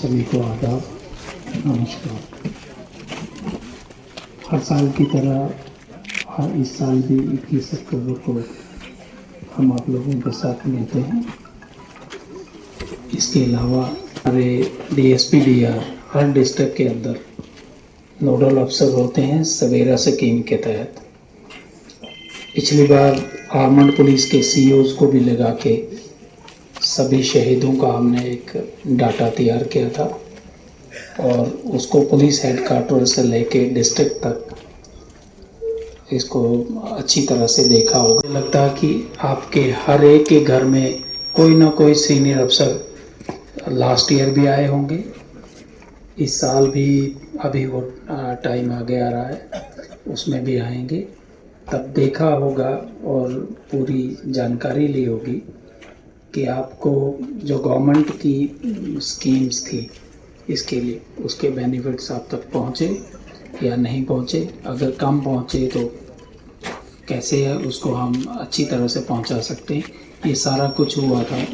सभी को आदाब, नमस्कार। हर साल की तरह इस साल भी 21 अक्टूबर को हम आप लोगों के साथ मिलते हैं। इसके अलावा हमारे DSP-DR हर डिस्ट्रिक्ट के अंदर नोडल अफसर होते हैं सवेरा स्कीम के तहत। पिछली बार आर्मड पुलिस के COs को भी लगा के सभी शहीदों का हमने एक डाटा तैयार किया था और उसको पुलिस हेडक्वार्टर से लेके डिस्ट्रिक्ट तक इसको अच्छी तरह से देखा होगा। लगता है कि आपके हर एक के घर में कोई ना कोई सीनियर अफसर लास्ट ईयर भी आए होंगे, इस साल भी अभी वो टाइम आगे आ रहा है, उसमें भी आएंगे। तब देखा होगा और पूरी जानकारी ली होगी कि आपको जो गवर्नमेंट की स्कीम्स थी इसके लिए उसके बेनिफिट्स आप तक पहुँचे या नहीं पहुँचे। अगर कम पहुँचे तो कैसे है उसको हम अच्छी तरह से पहुँचा सकते हैं। ये सारा कुछ हुआ था।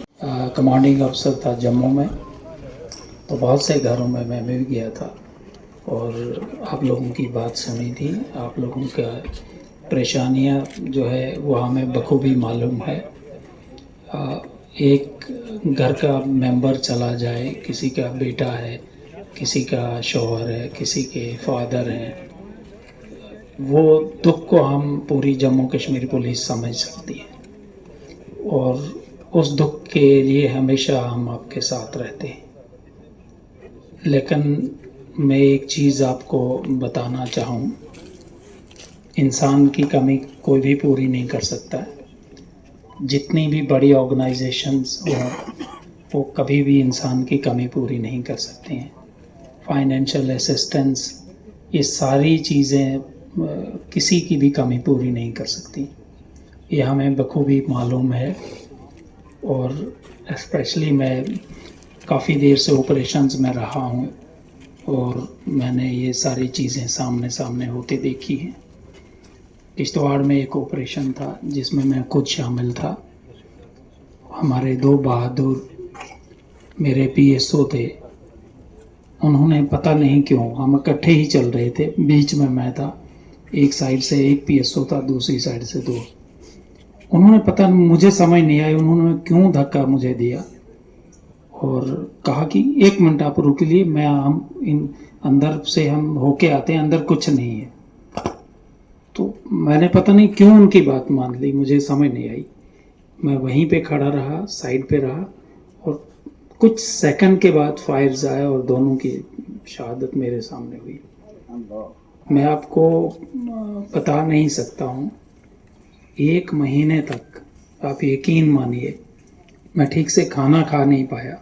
कमांडिंग अफसर था जम्मू में, तो बहुत से घरों में मैं भी गया था और आप लोगों की बात सुनी थी। आप लोगों का परेशानियाँ जो है वो हमें बखूबी मालूम है। एक घर का मेंबर चला जाए, किसी का बेटा है, किसी का शौहर है, किसी के फादर हैं, वो दुख को हम पूरी जम्मू कश्मीर पुलिस समझ सकती है और उस दुख के लिए हमेशा हम आपके साथ रहते हैं। लेकिन मैं एक चीज़ आपको बताना चाहूँ, इंसान की कमी कोई भी पूरी नहीं कर सकता है। जितनी भी बड़ी ऑर्गेनाइजेशंस हों वो कभी भी इंसान की कमी पूरी नहीं कर सकती हैं। फाइनेंशियल असिस्टेंस, ये सारी चीज़ें किसी की भी कमी पूरी नहीं कर सकती, ये हमें बखूबी मालूम है। और स्पेशली मैं काफ़ी देर से ऑपरेशंस में रहा हूँ और मैंने ये सारी चीज़ें सामने सामने होते देखी हैं। किश्तवाड़ में एक ऑपरेशन था जिसमें मैं खुद शामिल था। हमारे 2 बहादुर मेरे PSO थे, उन्होंने पता नहीं क्यों, हम इकट्ठे ही चल रहे थे, बीच में मैं था, एक साइड से एक PSO था, दूसरी साइड से 2। उन्होंने पता नहीं, मुझे समझ नहीं आया उन्होंने क्यों धक्का मुझे दिया और कहा कि 1 मिनट आप रुक लिए, हम इन अंदर से हम होके आते हैं, अंदर कुछ नहीं है। तो मैंने पता नहीं क्यों उनकी बात मान ली, मुझे समझ नहीं आई। मैं वहीं पे खड़ा रहा, साइड पे रहा और कुछ सेकंड के बाद फायर्स आए और दोनों की शहादत मेरे सामने हुई। मैं आपको बता नहीं सकता हूँ, 1 महीने तक आप यकीन मानिए मैं ठीक से खाना खा नहीं पाया,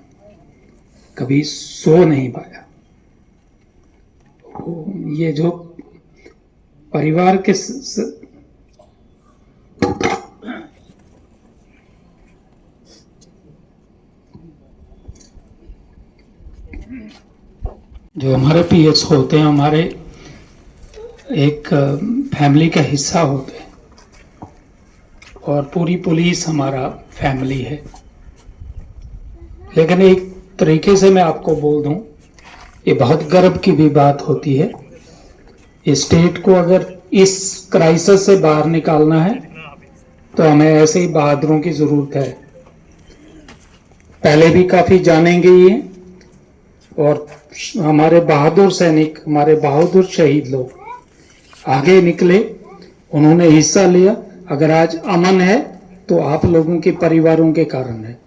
कभी सो नहीं पाया। ये जो परिवार के जो हमारे PS होते हैं, हमारे एक फैमिली का हिस्सा होते हैं और पूरी पुलिस हमारा फैमिली है। लेकिन एक तरीके से मैं आपको बोल दूं, ये बहुत गर्व की भी बात होती है। इस स्टेट को अगर इस क्राइसिस से बाहर निकालना है तो हमें ऐसे ही बहादुरों की ज़रूरत है। पहले भी काफ़ी जानेंगे ये, और हमारे बहादुर सैनिक, हमारे बहादुर शहीद लोग आगे निकले, उन्होंने हिस्सा लिया। अगर आज अमन है तो आप लोगों के परिवारों के कारण है।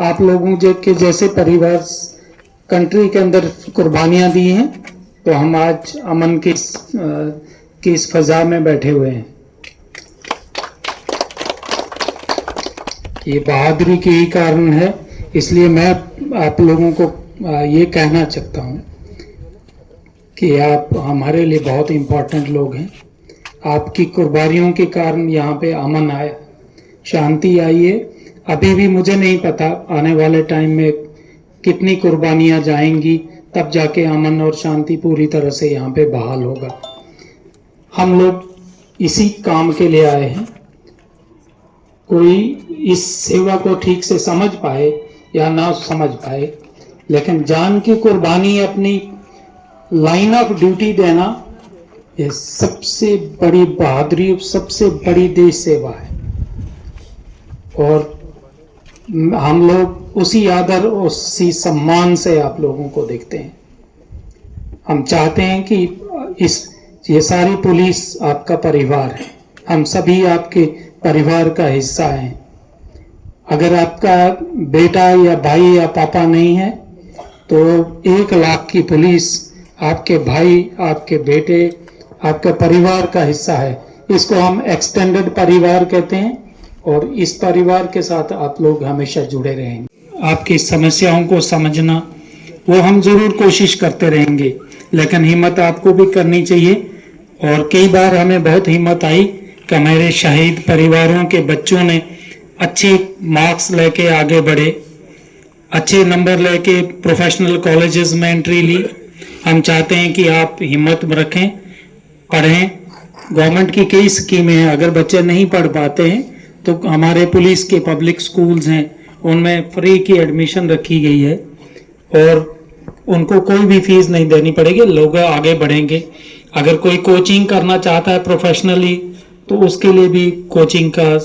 आप लोगों के जैसे परिवार कंट्री के अंदर कुर्बानियां दी हैं तो हम आज अमन की इस फजा में बैठे हुए हैं। ये बहादुरी के ही कारण है। इसलिए मैं आप लोगों को ये कहना चाहता हूँ कि आप हमारे लिए बहुत इम्पोर्टेंट लोग हैं। आपकी कुर्बानियों के कारण यहाँ पे अमन आया, शांति आई है। अभी भी मुझे नहीं पता आने वाले टाइम में कितनी कुर्बानियाँ जाएंगी, तब जाके अमन और शांति पूरी तरह से यहाँ पे बहाल होगा। हम लोग इसी काम के लिए आए हैं। कोई इस सेवा को ठीक से समझ पाए या ना समझ पाए, लेकिन जान की कुर्बानी अपनी लाइन ऑफ ड्यूटी देना ये सबसे बड़ी बहादुरी, सबसे बड़ी देश सेवा है। और हम लोग उसी आदर, उसी सम्मान से आप लोगों को देखते हैं। हम चाहते हैं कि ये सारी पुलिस आपका परिवार है, हम सभी आपके परिवार का हिस्सा हैं। अगर आपका बेटा या भाई या पापा नहीं है तो 1 लाख की पुलिस आपके भाई, आपके बेटे, आपके परिवार का हिस्सा है। इसको हम एक्सटेंडेड परिवार कहते हैं और इस परिवार के साथ आप लोग हमेशा जुड़े रहेंगे। आपकी समस्याओं को समझना वो हम जरूर कोशिश करते रहेंगे, लेकिन हिम्मत आपको भी करनी चाहिए। और कई बार हमें बहुत हिम्मत आई कि मेरे शहीद परिवारों के बच्चों ने अच्छे मार्क्स लेके आगे बढ़े, अच्छे नंबर लेके प्रोफेशनल कॉलेजेस में एंट्री ली। हम चाहते हैं कि आप हिम्मत रखें, पढ़ें। गवर्नमेंट की कई स्कीमें हैं, अगर बच्चे नहीं पढ़ पाते हैं तो हमारे पुलिस के पब्लिक स्कूल्स हैं, उनमें फ्री की एडमिशन रखी गई है और उनको कोई भी फीस नहीं देनी पड़ेगी, लोग आगे बढ़ेंगे। अगर कोई कोचिंग करना चाहता है प्रोफेशनली तो उसके लिए भी कोचिंग का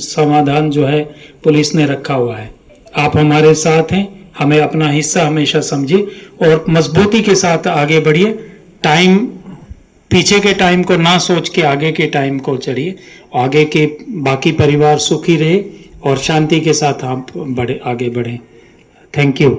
समाधान जो है पुलिस ने रखा हुआ है। आप हमारे साथ हैं, हमें अपना हिस्सा हमेशा समझिए और मजबूती के साथ आगे बढ़िए। टाइम, पीछे के टाइम को ना सोच के आगे के टाइम को चढ़िए। आगे के बाकी परिवार सुखी रहे और शांति के साथ आप आगे बढ़ें। Thank you.